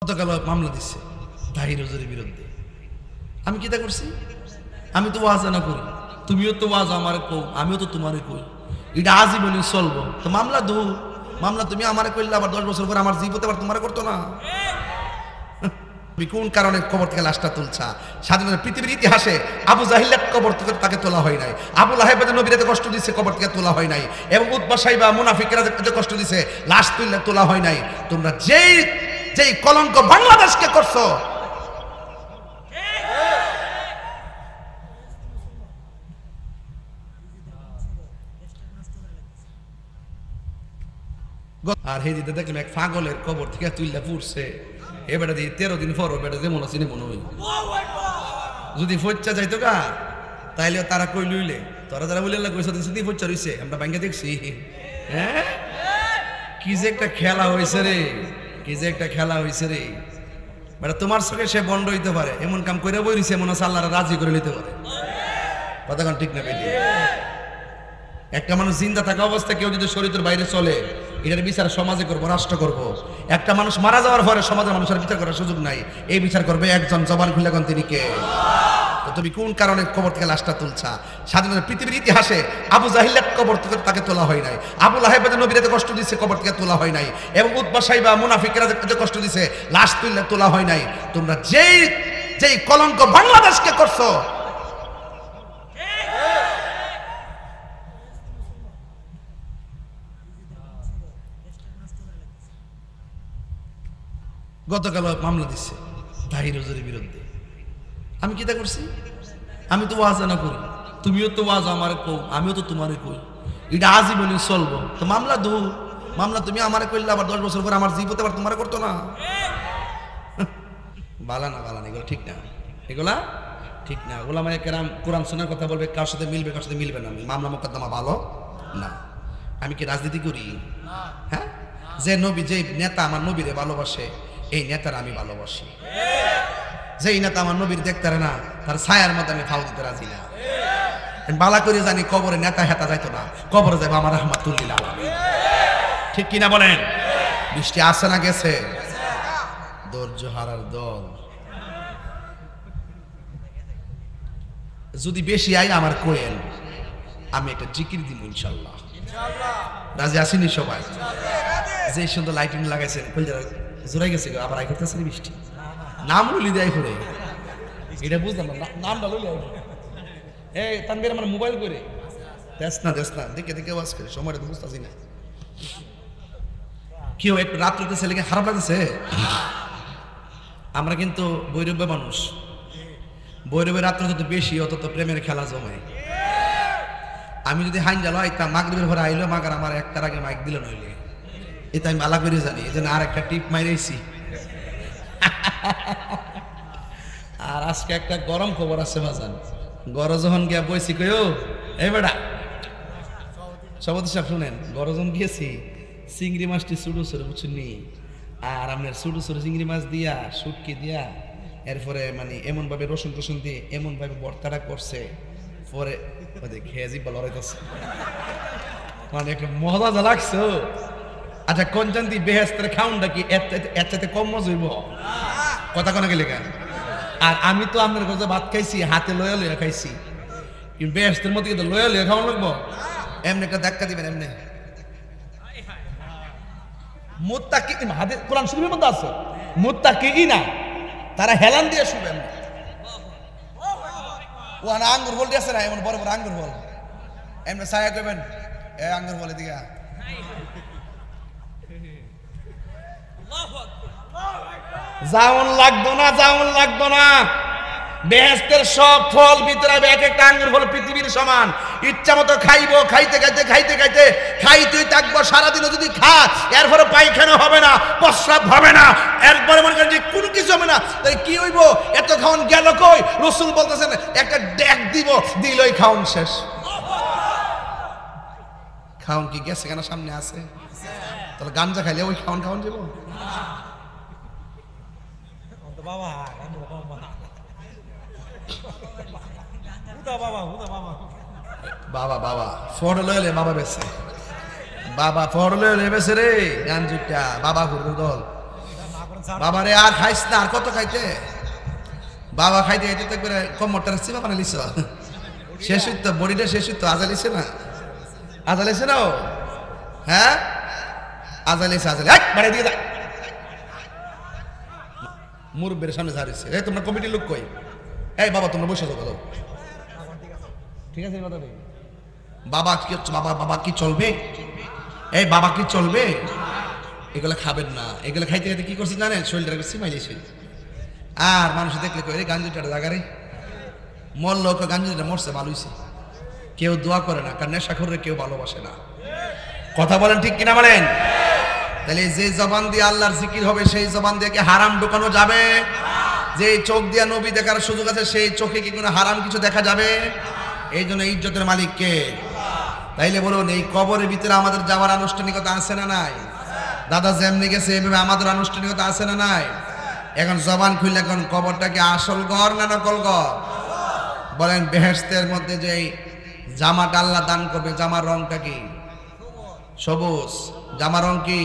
গতকাল মামলা দিচ্ছে তাহির হুজুরের বিরুদ্ধে। আমি কি তা করছি? আমি তো ওয়াজ না করি, তুমিও তো ওয়াজ আমার কও, আমিও তো তোমারে কই, এটা আজীবনই চলবো। তো মামলা দো, মামলা তুমি আমারে করলে আবার 10 বছর পর আমার জীবতে আবার তোমারে করতো না। কোন কারণে কবর থেকে লাশটা তুলছা? স্বাধীনতা পৃথিবীর ইতিহাসে আবু জাহিলের কবর থেকে তাকে তোলা হয় নাই, আবু লাহেব নবীরে কষ্ট দিচ্ছে কবর থেকে তোলা হয় নাই, এবং উতবা সাইবা মুনাফিকরা যে কষ্ট দিচ্ছে লাশ তুললে তোলা হয় নাই। তোমরা যেই কলঙ্ক বাংলাদেশকে করছো, আর হে দিতে দেখলাম এক পাগলের কবর থেকে তুললে পুড়ছে। এবারে দিয়ে 13 দিন পর বেটা যেমন আছে মনে হই যদি ফচ্চা যাইতো গা তাইলে তারা কই লইলে তোরা যারা বলে কইছ দিন ফচ্চা রইছে আমরা ব্যাংকে দেখছি। হ্যাঁ, কি যে একটা খেলা হয়েছে রে, কি যে একটা খেলা হয়েছে রে। বেটা তোমার চোখে সে বন্ড হইতে পারে, এমন কাম করে বই রইছে মনে হচ্ছে আল্লাহরা রাজি করে নিতে পারে। কথা কোন ঠিক না বেটি? একটা মানুষ জিন্দা থাকা অবস্থায় কেউ যদি শরীরের বাইরে চলে, এটার বিচার সমাজে করবো, রাষ্ট্র করব। একটা মানুষ মারা যাওয়ার পরে সমাজের মানুষের বিচার করার সুযোগ নাই, এই বিচার করবে একজন, জবান খুলে কোন তিনি কে? তো তুমি কোন কারণে কবর থেকে লাশটা তুলছা? স্বাধীনতা পৃথিবীর ইতিহাসে আবু জাহিলের কবর থেকে তাকে তোলা হয় নাই, আবু লাহেব নবীরে কষ্ট দিচ্ছে কবর থেকে তোলা হয় নাই, এবং উতবা সাইবা মুনাফিকরা যে কষ্ট দিচ্ছে লাশ তুললে তোলা হয় নাই। তোমরা যেই কলঙ্ক বাংলাদেশকে করছো, গতকাল মামলা দিচ্ছে তাহির হুজুরের বিরুদ্ধে। আমি কি তা করছি? আমি তো ওয়াজ না করি, তুমিও তো ওয়াজ আমার কও, আমিও তো তোমারে কই, এটা আজীবনই চলবো। তো মামলা দো, মামলা তুমি আমারে করলে আবার 10 বছর পর আমার জীবতে আবার তোমারে করতো না। বালা না, বালা না, এগুলো ঠিক না, এগুলা ঠিক না। ওলামায়ে কেরাম কোরআন সুন্নাহর কথা বলবে, কার সাথে মিলবে কার সাথে মিলবে না, মামলা মোকদ্দমা ভালো না। আমি কি রাজনীতি করি? হ্যাঁ, যে নবী, যে নেতা আমার নবীরে ভালোবাসে, এই নেতার আমি ভালোবাসি। যেই নেতা আমার নবীর দেখতে না, তার ছায়ার মধ্যে আমি ফাউ দিতে রাজি না। বালা করে জানি কবরে নেতা হেতা যাইতো না, কবরে যাবো আমার রাহমাতুল্লিল আলামিন। ঠিক কিনা বলেন? বৃষ্টি আসে না গেছে? ধৈর্য হারার দল যদি বেশি আই আমার কোয়েল, আমি একটা জিকির দিব ইনশাল্লাহ। রাজি আসেনি সবাই? যে সুন্দর লাইটিং লাগাইছেন জোরাই গেছে, আবার আই করতেছে বৃষ্টি। নাম লুলি দেয় করে, এটা বুঝলাম না, নামটা লুলি। এই তানবীর আমার মোবাইল করে দেখ না দেখে দেখে ওয়াজ করে, সময়টা তো বুঝতেছি না। কেউ একটু রাত্রিতে ছেলেকে খারাপ লাগতেছে? আমরা কিন্তু বৈরব্য মানুষ, বৈরবের রাত্রে যত বেশি অত তো প্রেমের খেলা জমায়। আমি যদি হাইন জালো আইতাম মাগরিবের ঘরে আইলো, মাগার আমার একটার আগে মাইক দিল নইলে, এটা আমি আলা করে জানি, এই জন্য আর একটা টিপ মাইরেছি। আর আজকে একটা গরম খবর আছে বাজান, গরম যখন গিয়া বইছি কইও এই বেটা সভাপতি সাহেব শুনেন, গরম যখন গিয়েছি চিংড়ি মাছটি ছোটো ছোটো বুঝছেননি, আর আপনার ছোটো ছোটো চিংড়ি মাছ দিয়া শুটকি দিয়া এরপরে মানে এমন ভাবে রসুন টসুন দিয়ে এমন ভাবে ভর্তাটা করছে, পরে খেয়ে জিব্বা লড়াইতেছে, মানে একটা মজা যা লাগছে। আচ্ছা কোন জানতি বেহেস্তের খাউনটা কি এর চাইতে কম মজা হইব? কথা কোনা গেলে কেন? আর আমি তো আপনার কাছে ভাত খাইছি হাতে লয়া লয়া খাইছি, কিন্তু বেহেস্তের মধ্যে কিন্তু লয়া লয়া খাওয়ান লাগবো। এমনি একটা ধাক্কা দিবেন, এমনি মুত্তাকিন, হাদিস কোরআন শরীফের মধ্যে আছে, মুত্তাকিনা তারা হেলান দিয়ে শুবেন। ও না আঙ্গুর ফল দিয়েছে না, এমন বড় বড় আঙ্গুর ফল, এমনি ছায়া করবেন, এ আঙ্গুর ফলের দিকে জাউন লাগতো না, জাউন লাগতো না। বেহেশতের সব ফল ভিতরে এক একটা আঙ্গুর ফল পৃথিবীর সমান, ইচ্ছা মতো খাইবো, খাইতে খাইতে খাইতে খাইতে খাইতেই থাকবো সারাদিনও। যদি খা এরপরে পায়খানা হবে না, প্রস্রাব হবে না, এরপরে মনে করেন যে কোনো কিছু হবে না, তাই কি হইব? এত খাওয়ান গেল কই? রসুল বলতেছেন একটা ডেক দিব, দিলই খাওয়ান শেষ। খাওয়ান কি গেছে কেন? সামনে আছে, তাহলে গাঞ্জা খাইলে ওই খাওয়ান যাব? বাবা বাবা ফটো লইলে বাবা বেছে, বাবা ফটো লইলে বেছে রে গাঞ্জুটা বাবা ঘুরে দল। বাবারে আর খাইস না, আর কত খাইতে? বাবা খাইতে খাইতে তো করে কমরটা সিমা বানালিস, শেষ হইতো বডিটা শেষ হইতো। আজালিছে না, আজালিছে না ও, হ্যাঁ আজালিছে, আজালি বাড়ি দিয়ে দেয় মুরব্বের সামনে ঝাড়িছে। এই তোমরা কমিটির লোক কই? এই বাবা তোমরা বসে থাকো, ঠিক আছে কথা নেই। বাবা কি বাবা, বাবা কি চলবে? এই বাবা কি চলবে? এগুলো খাবেন না। এগুলো খাইতে খাইতে কি করছে জানেন? শরীরটা সিমাইলেছে। আর মানুষ দেখলে কই এই গাঞ্জুটার জায়গারে মর লোক, গাঞ্জুটা মরছে ভালো হইছে। কেউ দোয়া করে না, কারণ নেশা করে কেউ ভালোবাসে না। কথা বলেন ঠিক কিনা বলেন? তাহলে যে জবান দিয়ে আল্লাহর জিকির হবে সেই জবান দিয়ে কি হারাম ঢোকানো যাবে? যে চোখ দিয়ে নবী দেখার সুযোগ আছে সেই চোখে কি কোনো হারাম কিছু দেখা যাবে? এই জন্য ইজ্জতের মালিক কে? তাইলে বলুন এই কবরের ভিতরে আমাদের যাওয়ার আনুষ্ঠানিকতা আছে না নাই? দাদা যেমনি গেছে এভাবে আমাদের আনুষ্ঠানিকতা আছে না নাই? এখন জবান খুললে এখন কবরটা কি আসল ঘর না নকল ঘর? বলেন বেহেশতের মধ্যে যে জামাটা আল্লাহ দান করবে, জামার রংটা কি? সবুজ। জামার রং কি?